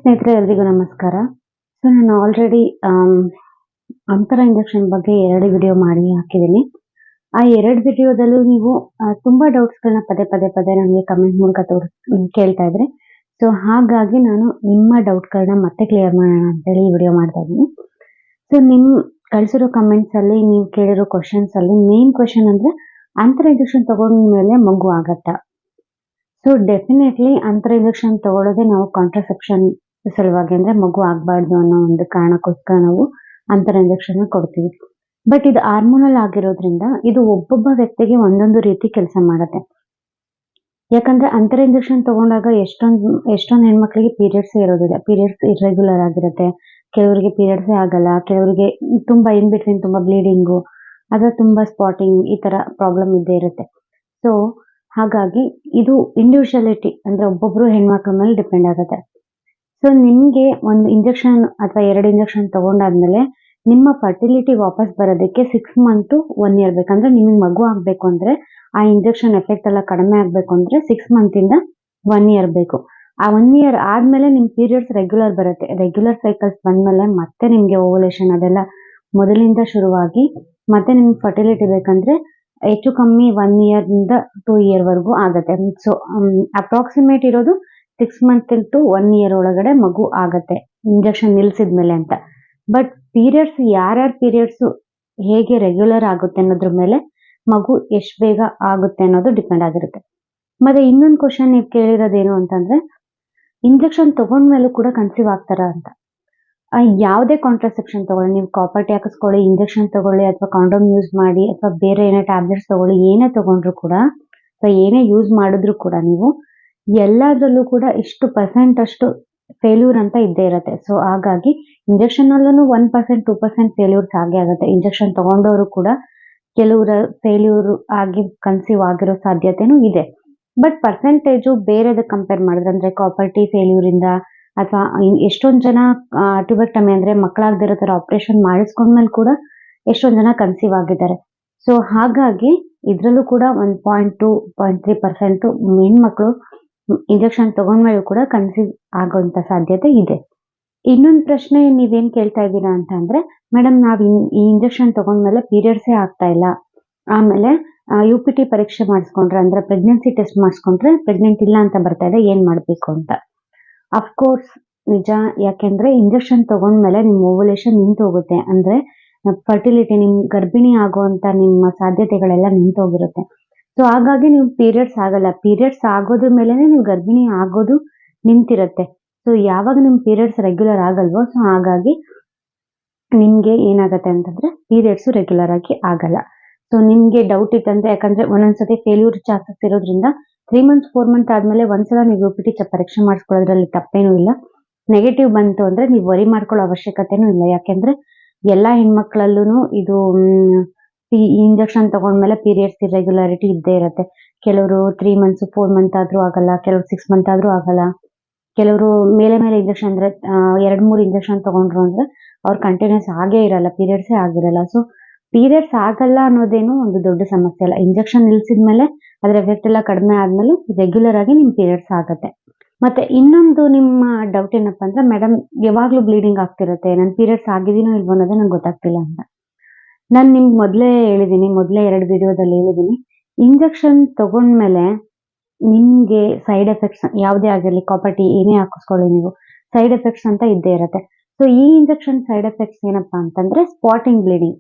ಸ್ನೇಹಿತರೆ ಎಲ್ರಿಗೂ ನಮಸ್ಕಾರ. ಸೊ ನಾನು ಆಲ್ರೆಡಿ ಅಂತರ ಇಂಜೆಕ್ಷನ್ ಬಗ್ಗೆ 2 ವಿಡಿಯೋ ಮಾಡಿ ಹಾಕಿದ್ದೀನಿ. ಆ 2 ವಿಡಿಯೋದಲ್ಲೂ ನೀವು ತುಂಬಾ ಡೌಟ್ಸ್‌ಗಳನ್ನ ಪದೇ ನನಗೆ ಕಮೆಂಟ್ ಮೂಲಕ ಕೇಳ್ತಾ ಇದ್ರಿ. ಸೊ ಹಾಗಾಗಿ ನಾನು ನಿಮ್ಮ ಡೌಟ್‌ಗಳನ್ನ ಮತ್ತೆ ಕ್ಲಿಯರ್ ಮಾಡೋಣ ಅಂತೇಳಿ ಈ ವಿಡಿಯೋ ಮಾಡ್ತಾ ಇದ್ದೀನಿ. ಸೊ ಕಳಿಸಿರೋ ಕಮೆಂಟ್ಸ್ ಅಲ್ಲಿ ನೀವು ಕೇಳಿರೋ ಕ್ವೆಶ್ಚನ್ಸ್ ಅಲ್ಲಿ ಮೇನ್ ಕ್ವೆಶ್ಚನ್ ಅಂದ್ರೆ ಅಂತರ ಇಂಜೆಕ್ಷನ್ ತಗೊಂಡ ಮೇಲೆ ಮಗು ಆಗತ್ತಾ? ಸೊ ಡೆಫಿನೆಟ್ಲಿ ಅಂತರ ಇಂಜೆಕ್ಷನ್ ತಗೊಳ್ಳೋದೇ ನಾವು ಕಾಂಟ್ರಾಸೆಪ್ಷನ್ ಸಲುವಾಗಿ, ಅಂದ್ರೆ ಮಗು ಆಗ್ಬಾರ್ದು ಅನ್ನೋ ಒಂದು ಕಾರಣಕ್ಕೋಸ್ಕರ ನಾವು ಅಂತರ ಇಂಜೆಕ್ಷನ್ ಕೊಡ್ತೀವಿ. ಬಟ್ ಇದು ಹಾರ್ಮೋನಲ್ ಆಗಿರೋದ್ರಿಂದ ಇದು ಒಬ್ಬೊಬ್ಬ ವ್ಯಕ್ತಿಗೆ ಒಂದೊಂದು ರೀತಿ ಕೆಲಸ ಮಾಡುತ್ತೆ. ಯಾಕಂದ್ರೆ ಅಂತರ ಇಂಜೆಕ್ಷನ್ ತಗೊಂಡಾಗ ಎಷ್ಟೊಂದು ಹೆಣ್ಮಕ್ಳಿಗೆ ಪೀರಿಯಡ್ಸ್ ಇರೋದಿಲ್ಲ, ಪೀರಿಯಡ್ಸ್ ಇರ್ರೆಗ್ಯುಲರ್ ಆಗಿರುತ್ತೆ, ಕೆಲವರಿಗೆ ಪೀರಿಯಡ್ಸ್ ಆಗಲ್ಲ, ಕೆಲವರಿಗೆ ತುಂಬಾ ಇನ್ ಬಿಟ್ವೀನ್ ತುಂಬಾ ಬ್ಲೀಡಿಂಗು ಅಥವಾ ತುಂಬಾ ಸ್ಪಾಟಿಂಗ್ ಈ ತರ ಪ್ರಾಬ್ಲಮ್ ಇದ್ದೇ ಇರುತ್ತೆ. ಸೊ ಹಾಗಾಗಿ ಇದು ಇಂಡಿವಿಜುವಾಲಿಟಿ, ಅಂದ್ರೆ ಒಬ್ಬೊಬ್ರು ಹೆಣ್ಮಕ್ಳ ಮೇಲೆ ಡಿಪೆಂಡ್ ಆಗುತ್ತೆ. ಸೊ ನಿಮ್ಗೆ ಒಂದು ಇಂಜೆಕ್ಷನ್ ಅಥವಾ 2 ಇಂಜೆಕ್ಷನ್ ತಗೊಂಡಾದ್ಮೇಲೆ ನಿಮ್ಮ ಫರ್ಟಿಲಿಟಿ ವಾಪಸ್ ಬರೋದಕ್ಕೆ 6 ಮಂತ್ ಟು 1 ಇಯರ್ ಬೇಕಂದ್ರೆ ನಿಮಗೆ ಮಗು ಆಗ್ಬೇಕು ಅಂದ್ರೆ ಆ ಇಂಜೆಕ್ಷನ್ ಎಫೆಕ್ಟ್ ಎಲ್ಲ ಕಡಿಮೆ ಆಗ್ಬೇಕು ಅಂದ್ರೆ 6 ಮಂತ್ ಇಂದ 1 ಇಯರ್ ಬೇಕು. ಆ 1 ಇಯರ್ ಆದ್ಮೇಲೆ ನಿಮ್ ಪೀರಿಯಡ್ಸ್ ರೆಗ್ಯುಲರ್ ಬರುತ್ತೆ. ರೆಗ್ಯುಲರ್ ಸೈಕಲ್ಸ್ ಬಂದ್ಮೇಲೆ ಮತ್ತೆ ನಿಮ್ಗೆ ಓವಲೇಷನ್ ಅದೆಲ್ಲ ಮೊದಲಿಂದ ಶುರುವಾಗಿ ಮತ್ತೆ ನಿಮ್ಗೆ ಫರ್ಟಿಲಿಟಿ ಬೇಕಂದ್ರೆ ಹೆಚ್ಚು ಕಮ್ಮಿ 1 ಇಯರ್ ಇಂದ 2 ಇಯರ್ ವರೆಗೂ ಆಗತ್ತೆ. ಸೊ ಅಪ್ರಾಕ್ಸಿಮೇಟ್ ಇರೋದು 6 ಮಂತ್ ಟು 1 ಇಯರ್ ಒಳಗಡೆ ಮಗು ಆಗತ್ತೆ ಇಂಜೆಕ್ಷನ್ ನಿಲ್ಸಿದ್ಮೇಲೆ ಅಂತ. ಬಟ್ ಪೀರಿಯಡ್ಸ್ ಯಾರ್ಯಾರ ಪೀರಿಯಡ್ಸ್ ಹೇಗೆ ರೆಗ್ಯುಲರ್ ಆಗುತ್ತೆ ಅನ್ನೋದ್ರ ಮೇಲೆ ಮಗು ಎಷ್ಟು ಬೇಗ ಆಗುತ್ತೆ ಅನ್ನೋದು ಡಿಪೆಂಡ್ ಆಗಿರುತ್ತೆ. ಮತ್ತೆ ಇನ್ನೊಂದು ಕ್ವಶನ್ ನೀವು ಕೇಳಿರೋದೇನು ಅಂತಂದ್ರೆ ಇಂಜೆಕ್ಷನ್ ತಗೊಂಡ್ಮೇಲೂ ಕೂಡ ಕನ್ಸೀವ್ ಆಗ್ತಾರಾ ಅಂತ. ಯಾವುದೇ ಕಾಂಟ್ರಾಸೆಪ್ಷನ್ ತಗೊಳ್ಳಿ, ನೀವು ಕಾಪರ್ ಟಿ ಹಾಕಿಸ್ಕೊಳ್ಳಿ, ಇಂಜೆಕ್ಷನ್ ತಗೊಳ್ಳಿ ಅಥವಾ ಕಾಂಡೋಮ್ ಯೂಸ್ ಮಾಡಿ ಅಥವಾ ಬೇರೆ ಏನೇ ಟ್ಯಾಬ್ಲೆಟ್ಸ್ ತಗೊಳ್ಳಿ, ಏನೇ ತಗೊಂಡ್ರು ಕೂಡ ಅಥವಾ ಏನೇ ಯೂಸ್ ಮಾಡಿದ್ರು ಕೂಡ ನೀವು ಎಲ್ಲದರಲ್ಲೂ ಕೂಡ ಇಷ್ಟು ಪರ್ಸೆಂಟ್ ಅಷ್ಟು ಫೇಲ್ಯೂರ್ ಅಂತ ಇದ್ದೇ ಇರುತ್ತೆ. ಸೊ ಹಾಗಾಗಿ ಇಂಜೆಕ್ಷನ್ ಅಲ್ಲೂ 1% 2% ಫೇಲ್ಯೂರ್ಸ್ ಆಗೇ ಆಗುತ್ತೆ. ಇಂಜೆಕ್ಷನ್ ತಗೊಂಡವರು ಕೂಡ ಕೆಲವರು ಫೇಲ್ಯೂರ್ ಆಗಿ ಕನ್ಸೀವ್ ಆಗಿರೋ ಸಾಧ್ಯತೆನೂ ಇದೆ. ಬಟ್ ಪರ್ಸೆಂಟೇಜು ಬೇರೆದಕ್ಕೆ ಕಂಪೇರ್ ಮಾಡಿದ್ರೆ, ಅಂದ್ರೆ ಕಾಪರ್ ಟಿ ಫೇಲ್ಯೂರ್ ಇಂದ ಅಥವಾ ಎಷ್ಟೊಂದು ಜನ ಟ್ಯೂಬೆಕ್ಟಮಿ ಅಂದ್ರೆ ಮಕ್ಕಳಾಗದಿರೋ ತರ ಆಪರೇಷನ್ ಮಾಡಿಸ್ಕೊಂಡ್ಮೇಲೆ ಕೂಡ ಎಷ್ಟೊಂದು ಜನ ಕನ್ಸೀವ್ ಆಗಿದ್ದಾರೆ. ಸೊ ಹಾಗಾಗಿ ಇದ್ರಲ್ಲೂ ಕೂಡ 1.2 0.3% ಹೆಣ್ಮಕ್ಳು ಇಂಜೆಕ್ಷನ್ ತಗೊಂಡ್ಮೇಲೂ ಕೂಡ ಕನ್ಸೀವ್ ಆಗುವಂತ ಸಾಧ್ಯತೆ ಇದೆ. ಇನ್ನೊಂದು ಪ್ರಶ್ನೆ ನೀವೇನ್ ಕೇಳ್ತಾ ಇದ್ದೀರಾ ಅಂತ ಅಂದ್ರೆ, ಮೇಡಮ್ ನಾವ್ ಈ ಇಂಜೆಕ್ಷನ್ ತಗೊಂಡ್ಮೇಲೆ ಪೀರಿಯಡ್ಸೇ ಆಗ್ತಾ ಇಲ್ಲ, ಆಮೇಲೆ UPT ಪರೀಕ್ಷೆ ಮಾಡಿಸ್ಕೊಂಡ್ರೆ ಅಂದ್ರೆ ಪ್ರೆಗ್ನೆನ್ಸಿ ಟೆಸ್ಟ್ ಮಾಡಿಸ್ಕೊಂಡ್ರೆ ಪ್ರೆಗ್ನೆಂಟ್ ಇಲ್ಲ ಅಂತ ಬರ್ತಾ ಇದೆ, ಏನ್ ಮಾಡ್ಬೇಕು ಅಂತ. ಅಫ್ಕೋರ್ಸ್ ನಿಜ, ಯಾಕೆಂದ್ರೆ ಇಂಜೆಕ್ಷನ್ ತಗೊಂಡ್ಮೇಲೆ ನಿಮ್ ಓವ್ಯುಲೇಷನ್ ನಿಂತು ಹೋಗುತ್ತೆ, ಅಂದ್ರೆ ಫರ್ಟಿಲಿಟಿ ನಿಮ್ ಗರ್ಭಿಣಿ ಆಗುವಂತ ನಿಮ್ಮ ಸಾಧ್ಯತೆಗಳೆಲ್ಲ ನಿಂತು ಹೋಗಿರುತ್ತೆ. ಸೊ ಹಾಗಾಗಿ ನೀವು ಪೀರಿಯಡ್ಸ್ ಆಗಲ್ಲ, ಪೀರಿಯಡ್ಸ್ ಆಗೋದ್ರ ಮೇಲೆನೆ ನೀವು ಗರ್ಭಿಣಿ ಆಗೋದು ನಿಂತಿರುತ್ತೆ. ಸೊ ಯಾವಾಗ ನಿಮ್ ಪೀರಿಯಡ್ಸ್ ರೆಗ್ಯುಲರ್ ಆಗಲ್ವೋ, ಸೊ ಹಾಗಾಗಿ ನಿಮ್ಗೆ ಏನಾಗತ್ತೆ ಅಂತಂದ್ರೆ ಪೀರಿಯಡ್ಸ್ ರೆಗ್ಯುಲರ್ ಆಗಿ ಆಗಲ್ಲ. ಸೊ ನಿಮ್ಗೆ ಡೌಟ್ ಇತ್ತಂದ್ರೆ, ಯಾಕಂದ್ರೆ ಒಂದೊಂದ್ಸತಿ ಫೇಲ್ಯೂರ್ ಚಾನ್ಸಸ್ ಇರೋದ್ರಿಂದ 3 ಮಂತ್ಸ್ 4 ಮಂತ್ ಆದ್ಮೇಲೆ ಒಂದ್ಸಲ ನೀವು UPT ಪರೀಕ್ಷೆ ಮಾಡಿಸ್ಕೊಳ್ಳೋದ್ರಲ್ಲಿ ತಪ್ಪೇನೂ ಇಲ್ಲ. ನೆಗೆಟಿವ್ ಬಂತು ಅಂದ್ರೆ ನೀವು ವರಿ ಮಾಡ್ಕೊಳ್ಳೋ ಅವಶ್ಯಕತೆನೂ ಇಲ್ಲ. ಯಾಕೆಂದ್ರೆ ಎಲ್ಲಾ ಹೆಣ್ಮಕ್ಳಲ್ಲೂ ಇದು ಇಂಜೆಕ್ಷನ್ ತಗೊಂಡ್ಮೇಲೆ ಪೀರಿಯಡ್ಸ್ ಇರ್ರೆಗ್ಯುಲಾರಿಟಿ ಇದ್ದೇ ಇರುತ್ತೆ. ಕೆಲವರು 3 ಮಂತ್ಸ್ 4 ಮಂತ್ ಆದ್ರೂ ಆಗಲ್ಲ, ಕೆಲವರು 6 ಮಂತ್ ಆದ್ರೂ ಆಗಲ್ಲ, ಕೆಲವರು ಮೇಲೆ ಇಂಜೆಕ್ಷನ್ ಅಂದ್ರೆ 2-3 ಇಂಜೆಕ್ಷನ್ ತಗೊಂಡ್ರು ಅಂದ್ರೆ ಅವ್ರು ಕಂಟಿನ್ಯೂಸ್ ಆಗೇ ಇರಲ್ಲ, ಪೀರಿಯಡ್ಸೇ ಆಗಿರಲ್ಲ. ಸೊ ಪೀರಿಯಡ್ಸ್ ಆಗಲ್ಲ ಅನ್ನೋದೇನು ಒಂದು ದೊಡ್ಡ ಸಮಸ್ಯೆ ಅಲ್ಲ. ಇಂಜೆಕ್ಷನ್ ನಿಲ್ಸಿದ್ಮೇಲೆ ಅದ್ರ ಎಫೆಕ್ಟ್ ಎಲ್ಲ ಕಡಿಮೆ ಆದ್ಮೇಲೆ ರೆಗ್ಯುಲರ್ ಆಗಿ ನಿಮ್ ಪೀರಿಯಡ್ಸ್ ಆಗತ್ತೆ. ಮತ್ತೆ ಇನ್ನೊಂದು ನಿಮ್ಮ ಡೌಟ್ ಏನಪ್ಪಾ ಅಂದ್ರೆ, ಮೇಡಮ್ ಯಾವಾಗ್ಲೂ ಬ್ಲೀಡಿಂಗ್ ಆಗ್ತಿರುತ್ತೆ, ನನ್ ಪೀರಿಯಡ್ಸ್ ಆಗಿದೀನೋ ಇಲ್ವೋ ಅನ್ನೋದೇ ನಂಗೆ ಗೊತ್ತಾಗ್ತಿಲ್ಲ ಅಂತ. ನಾನು ನಿಮ್ಗೆ ಮೊದಲೇ 2 ವಿಡಿಯೋದಲ್ಲಿ ಹೇಳಿದೀನಿ, ಇಂಜೆಕ್ಷನ್ ತಗೊಂಡ್ಮೇಲೆ ನಿಮ್ಗೆ ಸೈಡ್ ಎಫೆಕ್ಟ್ಸ್ ಯಾವುದೇ ಆಗಿರಲಿ, ಕಾಪರ್ ಟಿ ಏನೇ ಹಾಕಿಸ್ಕೊಳ್ಳಿ ನೀವು, ಸೈಡ್ ಎಫೆಕ್ಟ್ಸ್ ಅಂತ ಇದ್ದೇ ಇರುತ್ತೆ. ಸೊ ಈ ಇಂಜೆಕ್ಷನ್ ಸೈಡ್ ಎಫೆಕ್ಟ್ಸ್ ಏನಪ್ಪಾ ಅಂತಂದ್ರೆ ಸ್ಪಾಟಿಂಗ್ ಬ್ಲೀಡಿಂಗ್,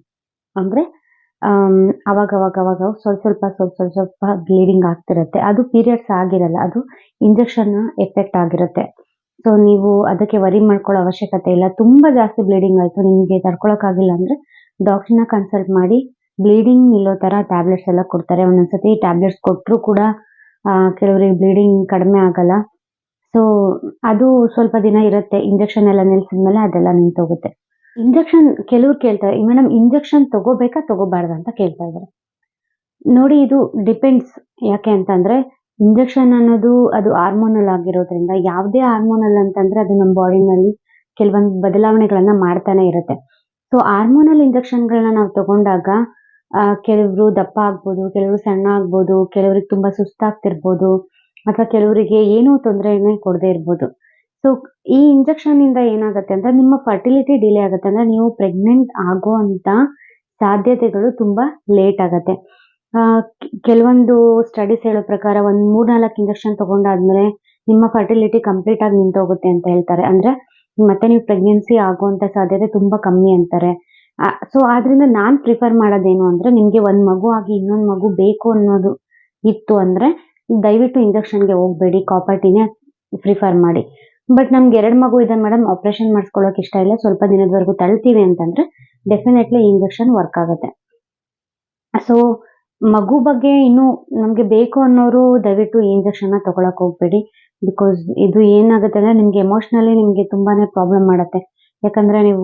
ಅಂದ್ರೆ ಅವಾಗ ಸ್ವಲ್ಪ ಬ್ಲೀಡಿಂಗ್ ಆಗ್ತಿರುತ್ತೆ. ಅದು ಪೀರಿಯಡ್ಸ್ ಆಗಿರಲ್ಲ, ಅದು ಇಂಜೆಕ್ಷನ್ ಎಫೆಕ್ಟ್ ಆಗಿರುತ್ತೆ. ಸೊ ನೀವು ಅದಕ್ಕೆ ವರಿ ಮಾಡ್ಕೊಳ್ಳೋ ಅವಶ್ಯಕತೆ ಇಲ್ಲ. ತುಂಬಾ ಜಾಸ್ತಿ ಬ್ಲೀಡಿಂಗ್ ಆಯ್ತು, ನಿಮ್ಗೆ ತಡ್ಕೊಳಕ್ ಆಗಿಲ್ಲ ಅಂದ್ರೆ ಡಾಕ್ಟರ್ನ ಕನ್ಸಲ್ಟ್ ಮಾಡಿ ಬ್ಲೀಡಿಂಗ್ ನಿಲ್ಲೋ ತರ ಟ್ಯಾಬ್ಲೆಟ್ಸ್ ಎಲ್ಲ ಕೊಡ್ತಾರೆ. ಒಂದೊಂದ್ಸತಿ ಟ್ಯಾಬ್ಲೆಟ್ಸ್ ಕೊಟ್ಟರು ಕೂಡ ಕೆಲವರಿಗೆ ಬ್ಲೀಡಿಂಗ್ ಕಡಿಮೆ ಆಗಲ್ಲ. ಸೊ ಅದು ಸ್ವಲ್ಪ ದಿನ ಇರುತ್ತೆ, ಇಂಜೆಕ್ಷನ್ ಎಲ್ಲ ನಿಲ್ಸಿದ್ಮೇಲೆ ಅದೆಲ್ಲ ನಿಂತೋಗುತ್ತೆ. ಇಂಜೆಕ್ಷನ್ ಕೆಲವ್ರು ಕೇಳ್ತಾರೆ, ಮೇಡಮ್ ಇಂಜೆಕ್ಷನ್ ತಗೋಬೇಕಾ ತಗೋಬಾರ್ದ ಅಂತ ಕೇಳ್ತಾ ಇದ್ದಾರೆ. ನೋಡಿ, ಇದು ಡಿಪೆಂಡ್ಸ್. ಯಾಕೆ ಅಂತಂದ್ರೆ ಇಂಜೆಕ್ಷನ್ ಅನ್ನೋದು ಅದು ಹಾರ್ಮೋನಲ್ ಆಗಿರೋದ್ರಿಂದ, ಯಾವುದೇ ಹಾರ್ಮೋನಲ್ ಅಂತಂದ್ರೆ ಅದು ನಮ್ಮ ಬಾಡಿನಲ್ಲಿ ಕೆಲವೊಂದು ಬದಲಾವಣೆಗಳನ್ನ ಮಾಡ್ತಾನೆ ಇರುತ್ತೆ. ಸೊ ಹಾರ್ಮೋನಲ್ ಇಂಜೆಕ್ಷನ್ಗಳನ್ನ ನಾವು ತಗೊಂಡಾಗ ಕೆಲವರು ದಪ್ಪ ಆಗ್ಬೋದು, ಕೆಲವರು ಸಣ್ಣ ಆಗ್ಬೋದು, ಕೆಲವರಿಗೆ ತುಂಬಾ ಸುಸ್ತಾಗ್ತಿರ್ಬೋದು, ಅಥವಾ ಕೆಲವರಿಗೆ ಏನೂ ತೊಂದರೆನೇ ಕೊಡದೇ ಇರ್ಬೋದು. ಸೊ ಈ ಇಂಜೆಕ್ಷನ್ ಇಂದ ಏನಾಗುತ್ತೆ ಅಂದ್ರೆ ನಿಮ್ಮ ಫರ್ಟಿಲಿಟಿ ಡಿಲೇ ಆಗುತ್ತೆ. ಅಂದ್ರೆ ನೀವು ಪ್ರೆಗ್ನೆಂಟ್ ಆಗುವಂತ ಸಾಧ್ಯತೆಗಳು ತುಂಬಾ ಲೇಟ್ ಆಗತ್ತೆ. ಕೆಲವೊಂದು ಸ್ಟಡೀಸ್ ಹೇಳೋ ಪ್ರಕಾರ ಒಂದ್ 3-4 ಇಂಜೆಕ್ಷನ್ ತಗೊಂಡಾದ್ಮೇಲೆ ನಿಮ್ಮ ಫರ್ಟಿಲಿಟಿ ಕಂಪ್ಲೀಟ್ ಆಗಿ ನಿಂತೋಗುತ್ತೆ ಅಂತ ಹೇಳ್ತಾರೆ. ಅಂದ್ರೆ ಮತ್ತೆ ನೀವು ಪ್ರೆಗ್ನೆನ್ಸಿ ಆಗುವಂತ ಸಾಧ್ಯತೆ ತುಂಬಾ ಕಮ್ಮಿ ಅಂತಾರೆ. ಸೊ ಆದ್ರಿಂದ ನಾನ್ ಪ್ರಿಫರ್ ಮಾಡೋದೇನು ಅಂದ್ರೆ ನಿಮ್ಗೆ ಒಂದ್ ಮಗು ಆಗಿ ಇನ್ನೊಂದ್ ಮಗು ಬೇಕು ಅನ್ನೋದು ಇತ್ತು ಅಂದ್ರೆ ದಯವಿಟ್ಟು ಇಂಜೆಕ್ಷನ್ಗೆ ಹೋಗ್ಬೇಡಿ, ಕಾಪರ್ ಟಿನೇ ಪ್ರಿಫರ್ ಮಾಡಿ. ಬಟ್ ನಮ್ಗೆ 2 ಮಗು ಇದೆ ಮೇಡಮ್, ಆಪರೇಷನ್ ಮಾಡಿಸ್ಕೊಳ್ಳೋಕೆ ಇಷ್ಟ ಇಲ್ಲ, ಸ್ವಲ್ಪ ದಿನದವರೆಗೂ ತಳ್ತೀವಿ ಅಂತಂದ್ರೆ ಡೆಫಿನೆಟ್ಲಿ ಇಂಜೆಕ್ಷನ್ ವರ್ಕ್ ಆಗುತ್ತೆ. ಸೊ ಮಗು ಬಗ್ಗೆ ಇನ್ನು ನಮ್ಗೆ ಬೇಕು ಅನ್ನೋರು ದಯವಿಟ್ಟು ಈ ಇಂಜೆಕ್ಷನ್ ನ ತಗೊಳಕ್ ಹೋಗ್ಬೇಡಿ. ಬಿಕಾಸ್ ಇದು ಏನಾಗುತ್ತೆ ಅಂದ್ರೆ ನಿಮ್ಗೆ ಎಮೋಷನಲಿ ನಿಮ್ಗೆ ತುಂಬಾನೇ ಪ್ರಾಬ್ಲಮ್ ಮಾಡುತ್ತೆ. ಯಾಕಂದ್ರೆ ನೀವು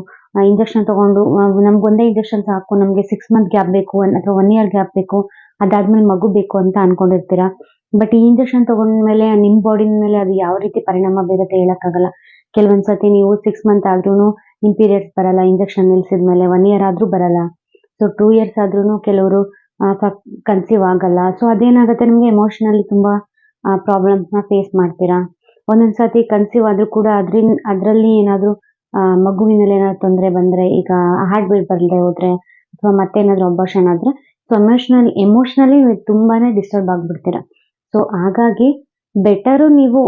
ಇಂಜೆಕ್ಷನ್ ತಗೊಂಡು ನಮ್ಗೆ ಒಂದೇ ಇಂಜೆಕ್ಷನ್ ಸಾಕು, ನಮ್ಗೆ 6 ಮಂತ್ ಗ್ಯಾಪ್ ಬೇಕು ಅಥವಾ 1 ಇಯರ್ ಗ್ಯಾಪ್ ಬೇಕು, ಅದಾದ್ಮೇಲೆ ಮಗು ಬೇಕು ಅಂತ ಅನ್ಕೊಂಡಿರ್ತೀರಾ. ಬಟ್ ಈ ಇಂಜೆಕ್ಷನ್ ತಗೊಂಡ್ಮೇಲೆ ನಿಮ್ ಬಾಡಿ ಮೇಲೆ ಅದು ಯಾವ ರೀತಿ ಪರಿಣಾಮ ಬೀರುತ್ತೆ ಹೇಳಕ್ಕಾಗಲ್ಲ. ಕೆಲವೊಂದ್ಸತಿ ನೀವು 6 ಮಂತ್ ಆದ್ರೂನು ನಿಮ್ ಪೀರಿಯಡ್ಸ್ ಬರಲ್ಲ, ಇಂಜೆಕ್ಷನ್ ನಿಲ್ಸಿದ್ಮೇಲೆ 1 ಇಯರ್ ಆದ್ರೂ ಬರಲ್ಲ. ಸೊ 2 ಇಯರ್ಸ್ ಆದ್ರೂನು ಕೆಲವರು ಕನ್ಸೀವ್ ಆಗಲ್ಲ. ಸೊ ಅದೇನಾಗುತ್ತೆ ನಿಮ್ಗೆ ಎಮೋಷನಲಿ ತುಂಬಾ ಪ್ರಾಬ್ಲಮ್ಸ್ ನ ಫೇಸ್ ಮಾಡ್ತೀರಾ. ಒಂದೊಂದ್ಸತಿ ಕನ್ಸೀವ್ ಆದ್ರೂ ಕೂಡ ಅದ್ರಲ್ಲಿ ಏನಾದ್ರೂ ಮಗುವಿನಲ್ಲಿ ಏನಾದ್ರು ತೊಂದರೆ ಬಂದ್ರೆ, ಈಗ ಹಾರ್ಟ್ ಬೀಟ್ ಬರ್ದೇ ಹೋದ್ರೆ ಅಥವಾ ಮತ್ತೇನಾದ್ರೂ ಅಬಾರ್ಷನ್ ಆದ್ರೆ, ಸೊ ಎಮೋಷನಲಿ ತುಂಬಾನೇ ಡಿಸ್ಟರ್ಬ್ ಆಗ್ಬಿಡ್ತೀರಾ. ಸೊ ಹಾಗಾಗಿ ಬೆಟರು ನೀವು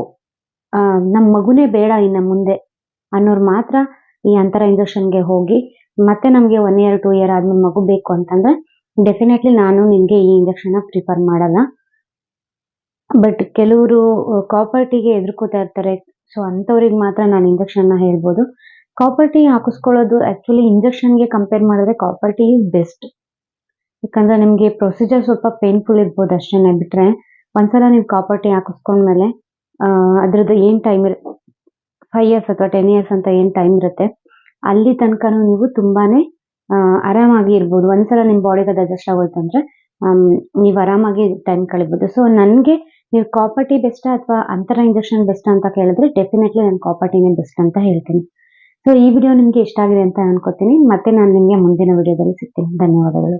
ನಮ್ ಮಗುನೇ ಬೇಡ ಇನ್ನ ಮುಂದೆ ಅನ್ನೋರು ಮಾತ್ರ ಈ ಅಂತರ ಇಂಜೆಕ್ಷನ್ಗೆ ಹೋಗಿ. ಮತ್ತೆ ನಮ್ಗೆ 1 ಇಯರ್ 2 ಇಯರ್ ಆದ್ಮೇಲೆ ಮಗು ಬೇಕು ಅಂತಂದ್ರೆ ಡೆಫಿನೆಟ್ಲಿ ನಾನು ನಿಮ್ಗೆ ಈ ಇಂಜೆಕ್ಷನ್ ನ ಪ್ರಿಫರ್ ಮಾಡಲ್ಲ. ಬಟ್ ಕೆಲವರು ಕಾಪರ್ ಟಿಗೆ ಹೆದರ್ಕೋತಾ ಇರ್ತಾರೆ. ಸೊ ಅಂತವ್ರಿಗೆ ಮಾತ್ರ ನಾನು ಇಂಜೆಕ್ಷನ್ ನ ಹೇಳ್ಬೋದು. ಕಾಪರ್ ಟಿ ಹಾಕಿಸ್ಕೊಳ್ಳೋದು ಆಕ್ಚುಲಿ ಇಂಜೆಕ್ಷನ್ಗೆ ಕಂಪೇರ್ ಮಾಡಿದ್ರೆ ಕಾಪರ್ ಟಿ ಇಸ್ ಬೆಸ್ಟ್. ಯಾಕಂದ್ರೆ ನಿಮ್ಗೆ ಪ್ರೊಸೀಜರ್ ಸ್ವಲ್ಪ ಪೇನ್ಫುಲ್ ಇರ್ಬೋದು ಅಷ್ಟೇನೆ. ಬಿಟ್ರೆ ಒಂದ್ಸಲ ನೀವು ಕಾಪರ್ ಟಿ ಹಾಕಿಸ್ಕೊಂಡ್ಮೇಲೆ ಅದ್ರದ್ದು ಏನ್ ಟೈಮ್ 5 ಇಯರ್ಸ್ ಅಥವಾ 10 ಇಯರ್ಸ್ ಅಂತ ಏನ್ ಟೈಮ್ ಇರುತ್ತೆ, ಅಲ್ಲಿ ತನಕನೂ ನೀವು ತುಂಬಾನೇ ಆರಾಮಾಗಿ ಇರ್ಬೋದು. ಒಂದ್ಸಲ ನಿಮ್ ಬಾಡಿಗೆ ಅದು ಅಡ್ಜಸ್ಟ್ ಆಗೋಯ್ತು ಅಂದ್ರೆ ನೀವು ಆರಾಮಾಗಿ ಟೈಮ್ ಕಳಿಬಹುದು. ಸೊ ನನ್ಗೆ ನೀವು ಕಾಪರ್ ಟಿ ಬೆಸ್ಟ್ ಅಥವಾ ಅಂತರ ಇಂಜೆಕ್ಷನ್ ಬೆಸ್ಟ್ ಅಂತ ಕೇಳಿದ್ರೆ ಡೆಫಿನೆಟ್ಲಿ ನಾನು ಕಾಪರ್ ಟಿನೇ ಬೆಸ್ಟ್ ಅಂತ ಹೇಳ್ತೀನಿ. ಸೊ ಈ ವಿಡಿಯೋ ನಿಮ್ಗೆ ಇಷ್ಟ ಆಗಿದೆ ಅಂತ ಅನ್ಕೋತೀನಿ. ಮತ್ತೆ ನಾನು ನಿಮ್ಗೆ ಮುಂದಿನ ವಿಡಿಯೋದಲ್ಲಿ ಸಿಗ್ತೀನಿ. ಧನ್ಯವಾದಗಳು.